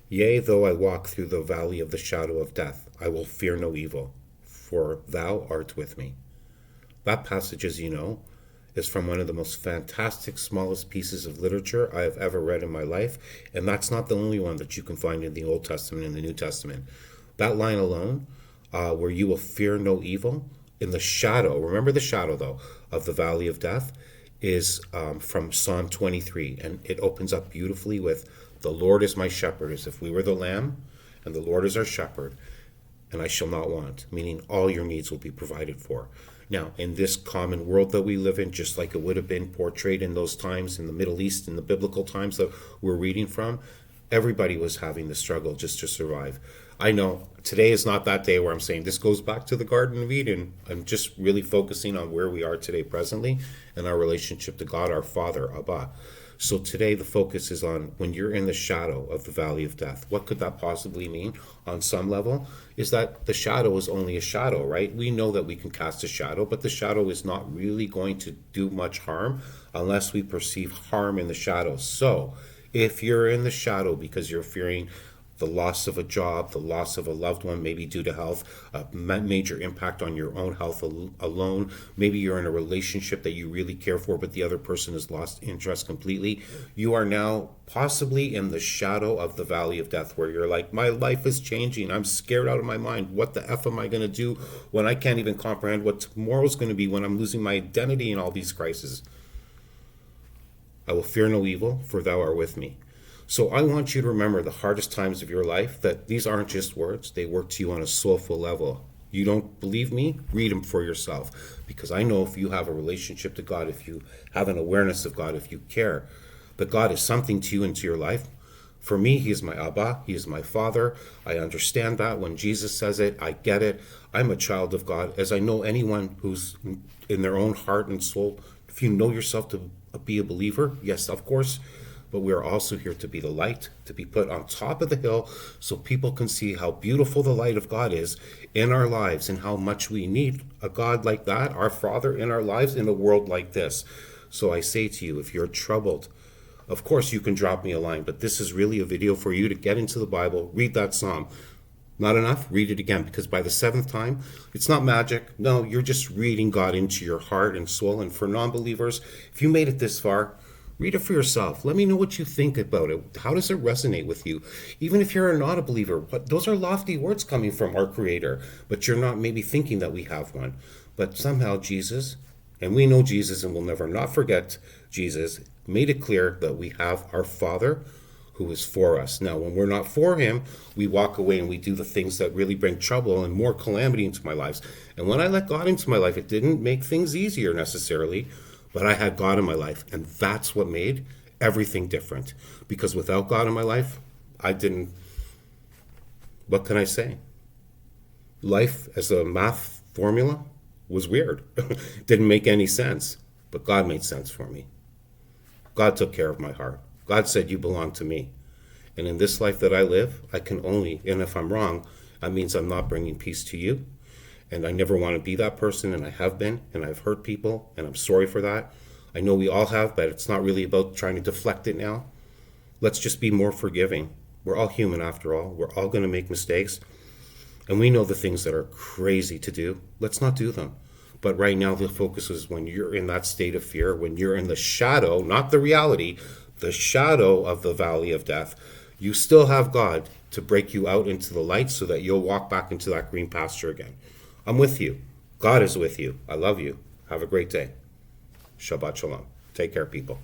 Yea, though I walk through the valley of the shadow of death, I will fear no evil, for thou art with me. That passage, as you know, is from one of the most fantastic, smallest pieces of literature I have ever read in my life. And that's not the only one that you can find in the Old Testament and the New Testament. That line alone, where you will fear no evil, in the shadow, remember the shadow though, of the valley of death, is from Psalm 23. And it opens up beautifully with, the Lord is my shepherd, as if we were the lamb, and the Lord is our shepherd, and I shall not want, meaning all your needs will be provided for. Now, in this common world that we live in, just like it would have been portrayed in those times in the Middle East, in the biblical times that we're reading from, everybody was having the struggle just to survive. I know today is not that day where I'm saying this goes back to the Garden of Eden. I'm just really focusing on where we are today presently and our relationship to God, our Father, Abba. So today the focus is on when you're in the shadow of the valley of death. What could that possibly mean on some level? Is that the shadow is only a shadow, right? We know that we can cast a shadow, but the shadow is not really going to do much harm unless we perceive harm in the shadow. So if you're in the shadow because you're fearing the loss of a job, the loss of a loved one, maybe due to health, a major impact on your own health alone. Maybe you're in a relationship that you really care for, but the other person has lost interest completely. You are now possibly in the shadow of the valley of death, where you're like, my life is changing. I'm scared out of my mind. What the F am I going to do when I can't even comprehend what tomorrow's going to be, when I'm losing my identity in all these crises? I will fear no evil, for thou art with me. So I want you to remember the hardest times of your life, that these aren't just words. They work to you on a soulful level. You don't believe me? Read them for yourself. Because I know if you have a relationship to God, if you have an awareness of God, if you care, that God is something to you into your life. For me, he is my Abba. He is my Father. I understand that. When Jesus says it, I get it. I'm a child of God. As I know anyone who's in their own heart and soul, if you know yourself to be a believer, yes, of course. But we are also here to be the light, to be put on top of the hill so people can see how beautiful the light of God is in our lives and how much we need a God like that, our Father, in our lives in a world like this. So I say to you, if you're troubled, of course you can drop me a line, but this is really a video for you to get into the Bible, read that Psalm. Not enough? Read it again, because by the seventh time, it's not magic. No, you're just reading God into your heart and soul. And for non-believers, if you made it this far, read it for yourself. Let me know what you think about it. How does it resonate with you? Even if you're not a believer, those are lofty words coming from our Creator, but you're not maybe thinking that we have one. But somehow Jesus, and we know Jesus and we'll never not forget Jesus, made it clear that we have our Father who is for us. Now, when we're not for him, we walk away and we do the things that really bring trouble and more calamity into my lives. And when I let God into my life, it didn't make things easier necessarily, but I had God in my life, and that's what made everything different. Because without God in my life, what can I say? Life as a math formula was weird. Didn't make any sense, but God made sense for me. God took care of my heart. God said, you belong to me. And in this life that I live, I can only, and if I'm wrong, that means I'm not bringing peace to you. And I never want to be that person, and I have been, and I've hurt people, and I'm sorry for that. I know we all have, but it's not really about trying to deflect it now. Let's just be more forgiving. We're all human after all. We're all going to make mistakes. And we know the things that are crazy to do. Let's not do them. But right now the focus is when you're in that state of fear, when you're in the shadow, not the reality, the shadow of the valley of death, you still have God to break you out into the light so that you'll walk back into that green pasture again. I'm with you. God is with you. I love you. Have a great day. Shabbat shalom. Take care, people.